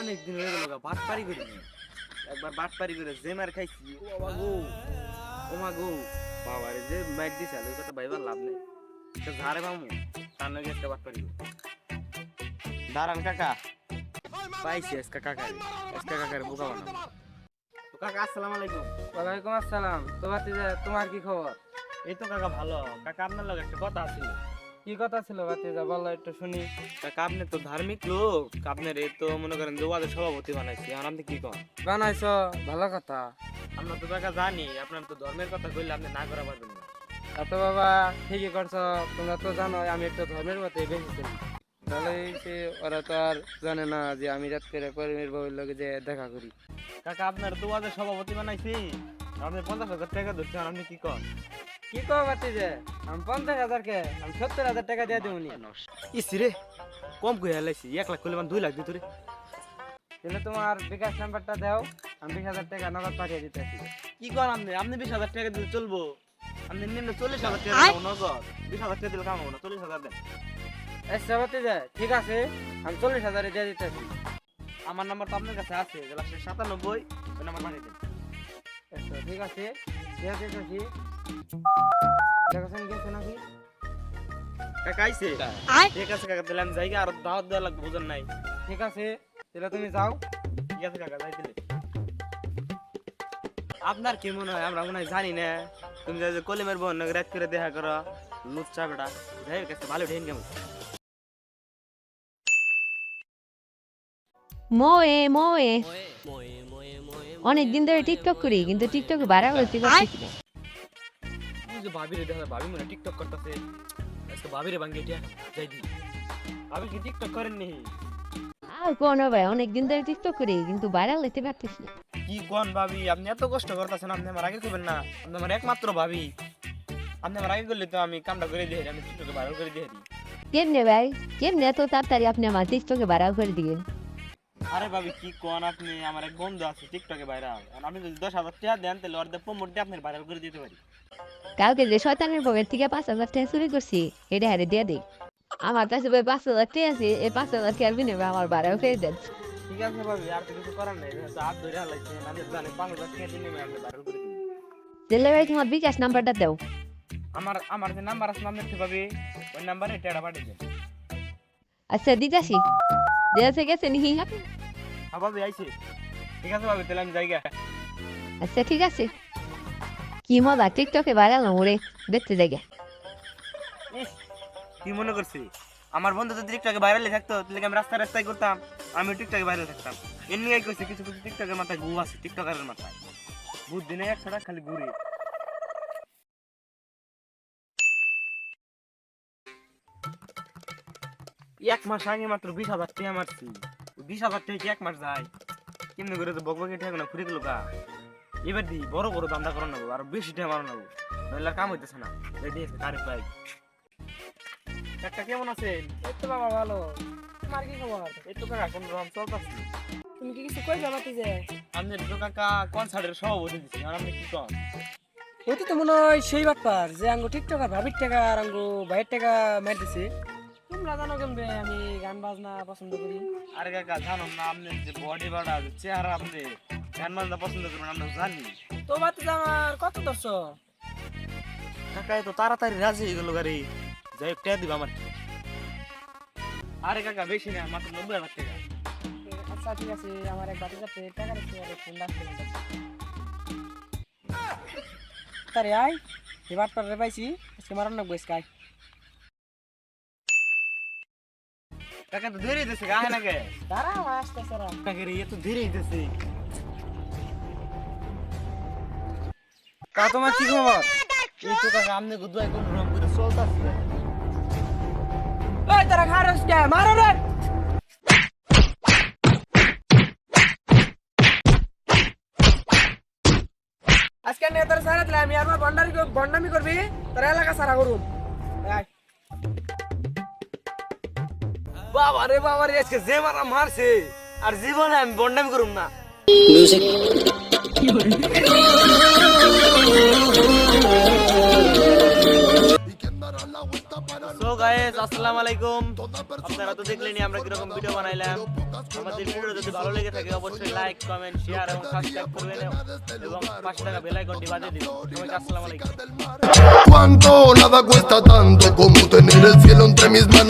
অনেক দিন হয়ে গেল বাটপারি করি না। একবার বাটপারি করে যে মার খাইছি ও বাবা গো, ও মা গো, বাবারে যে মার দিছে ওই কথা ভাইবার লাভ নেই। তো ধারে মামু তার নাকি একটা বাটপারি করি। দাঁড়ান কাকা, পাইছি আজকে কাকারে, আজকে কাকারে বোকা বানাবো। তো কাকা আসসালামু আলাইকুম। ওয়ালাইকুম আসসালাম। তো ভাতিজা তোমার কি খবর? এই তো কাকা ভালো। কাকা আপনার লগে একটা কথা ছিল। কি কথা ছিল ভাতিজা, বলো একটু শুনি। কাকা আপনি তো ধার্মিক লোক, আপনার এই তো মনে করেন যে ওয়াদের সভাপতি বানাইছি, আর আপনি কি করেন? বানাইছো, ভালো কথা। আমরা তো কাকা জানি আপনার তো ধর্মের কথা কইলে আপনি না করা পারবেন না। এত বাবা ঠিকই করছো, তোমরা তো জানো আমি একটা ধর্মের মতে বেশি চলি। তাহলে সে ওরা তো আর জানে না যে আমি রাত করে কর্মীর বউয়ের লগে যে দেখা করি। কাকা আপনার তো ওয়াদের সভাপতি বানাইছি, আপনি 50,000 টাকা ধরছেন, আপনি কি করেন? কি কো ভাতিজা, আমি 50,000 কে আমি 70,000 টাকা দিয়ে দেবনি। ইসি রে, কম কই হেলাইছি, 1 লাখ কইলে 2 লাখ দিত রে। তাহলে তোমার বিকাশ নাম্বারটা দাও, আমি 20,000 টাকা নগদ পাঠিয়ে দিতেছি। কি করেন আপনি? আপনি 20,000 টাকা দিলে চলবো? আপনি নিম্ন 40,000 টাকা দাও নগদ, 20,000 টাকা দিলে কামাবো না, 40,000 দেন। আচ্ছা ভাতিজা ঠিক আছে, আমি 40,000 দিয়ে দিতেছি। আমার নাম্বার তো আপনার কাছে আছে, 97 ওই নাম্বার পাঠিয়ে দেন। আচ্ছা ঠিক আছে, দিয়ে দিতেছি। দেখাশোন গেছে নাকি? কাকা আইছে? ঠিক আছে কাকা, তাহলে আমি জায়গা আর দাওয়াত দেওয়া লাগবে, বুঝেন নাই? ঠিক আছে, তাহলে তুমি যাও। ঠিক আছে কাকা, যাই দিলে। আপনার কি মনে হয় আমরা মনে হয় জানি না? তুমি যে কলিমের বোন রাত করে দেখা করো, লুচ্চা বেটা, যাই কাছে ভালো ঠেন কেমন? মোয়ে মোয়ে অনেক দিন ধরে টিকটক করি, কিন্তু টিকটকে ভাইরাল হতে পারছি না। তুই যে ভাবিরে দেখা, ভাবি মনে টিকটক করতেছে, আজকে ভাবিরে ভাঙ্গি এটা যাই দি। ভাবি কি টিকটক করেন নি? আর কোন ভাই, অনেক দিন ধরে টিকটক করি কিন্তু ভাইরাল হতে পারতেছি না। কি কোন ভাবি, আপনি এত কষ্ট করতেছেন, আপনি আমার আগে করবেন না? আপনি আমার একমাত্র ভাবি, আপনি আমার আগে করলে তো আমি কামটা করে দিয়ে, আমি টিকটকে ভাইরাল করে দিয়ে দিই। কেমনে ভাই, কেমনে এত তাড়াতাড়ি আপনি আমার টিকটকে ভাইরাল করে দিবেন? আরে ভাবি কি কোন আপনি, আমার এক বন্ধু আছে টিকটকে ভাইরাল, আপনি যদি 10,000 টাকা দেন তাহলে ওর প্রমোট দিয়ে আপনার ভাইরাল করে দিতে পারি। কালকে যে শয়তানের পকেট থেকে 5,000 টাকা চুরি করছি, এটা হারে দিয়ে দিই। আমার কাছে ভাই 5,000 টাকা আছে, এই 5,000 টাকার বিনিময়ে আমার ভাইরাল করে দেন। ঠিক আছে ভাবি, আর তো কিছু করার নেই, হাত ধরে হালাইছে, আমি জানি 5,000 টাকা দিলে আমি ভাইরাল করে দিই। তাহলে ভাই তোমার বিকাশ নাম্বারটা দাও। আমার আমার যে নাম্বার আছে নাম দেখতে পাবি, ওই নাম্বারে টাকা পাঠিয়ে দেন। আচ্ছা দিতাছি, দিয়েছে গেছে নি? হ্যাঁ ভাবি আইছে। ঠিক আছে ভাবি, তাহলে আমি যাইগা। আচ্ছা ঠিক আছে। কি মজা, টিকটকে ভাইরাল ওরে দেখতে জায়গা। ইস, কি মনে করছি আমার বন্ধু যদি টিকটকে ভাইরাল থাকতো তাহলে আমি রাস্তায় রাস্তায় করতাম, আমি টিকটকে ভাইরাল থাকতাম। এমনি করছি, কিছু কিছু টিকটকের মাথায় গু আছে, টিকটকারের মাথায় বুদ্ধি নেই, একসাথে খালি ঘুরে। এক মাস আগে মাত্র 20,000 টাকা মারছি, 20,000 টাকা কি এক মাস যায়? কেমনি করে তো বকবকে টাকা না ফুরে গেল গা। এবার দি বড় বড় দামটা করো নেবো, আর বেশি টাকা মারো নেবো, নইলে আর কাম হইতেছে না। রেডি আছে তারিখ ভাই, একটা কেমন আছেন? এই তো বাবা ভালো। তোমার কি খবর? এই তো কাকা কোন রকম চলতেছি। তুমি কি কিছু কই যাবাতে যে? আপনার তো কাকা কনসার্টের সভাপতি দিচ্ছি, আর আপনি কি কন? ওই তো মনে হয় সেই ব্যাপার যে আঙ্গো টিকটক আর ভাবির টাকা আর আঙ্গো ভাইয়ের টাকা মার দিছে। তোমরা জানো কেমবে আমি গান বাজনা পছন্দ করি? আরে কাকা জানো না, আপনার যে বডি বাড়া চেহারা, আপনি গান বাজনা পছন্দ করবেন আমরা জানি। তো বাতে আমার কত দর্শ? কাকা তো তাড়াতাড়ি রাজি হয়ে গেল গাড়ি, যাই হোক টাকা দিব আমার। আরে কাকা বেশি না, মাত্র 90,000 টাকা। আচ্ছা ঠিক আছে, আমার এক বাতি যাতে টাকা দিতে আর ফোন রাখতে হবে। তারে আয়, এবার পরে পাইছি, আজকে মারান না বইস কাই। কাকা তো ধীরে দিতেছে, গায়ে না গে দাঁড়াও আসতেছে রা। কাকা রে, এ তো ধীরে দিতেছে। তা তোমার কি খবর? এই তো কাকা আপনি গুদুয়াই কোন রকম করে চলতেছে। ওই তারা খারস কে মারো রে। আজকে নেতার সারা দিলাম, আমি আর বন্ডামি করবি, তোর এলাকা সারা করুম। আয় বাবা রে বাবা রে, আজকে যে মারা মারছে, আর জীবনে আমি বন্ডামি করুম না। y que andará la vuelta so guys আসসালামু আলাইকুম। আপনারা তো দেখলেনই আমরা কিরকম ভিডিও বানাইলাম। আমাদের ভিডিও যদি ভালো লেগে থাকে অবশ্যই লাইক, কমেন্ট, শেয়ার এবং সাবস্ক্রাইব করবেন এবং পাশে থাকা বেল আইকনটি বাজিয়ে দিন। সবাইকে আসসালামু আলাইকুম। Cuánto nada cuesta tanto como tener el cielo entre mis manos.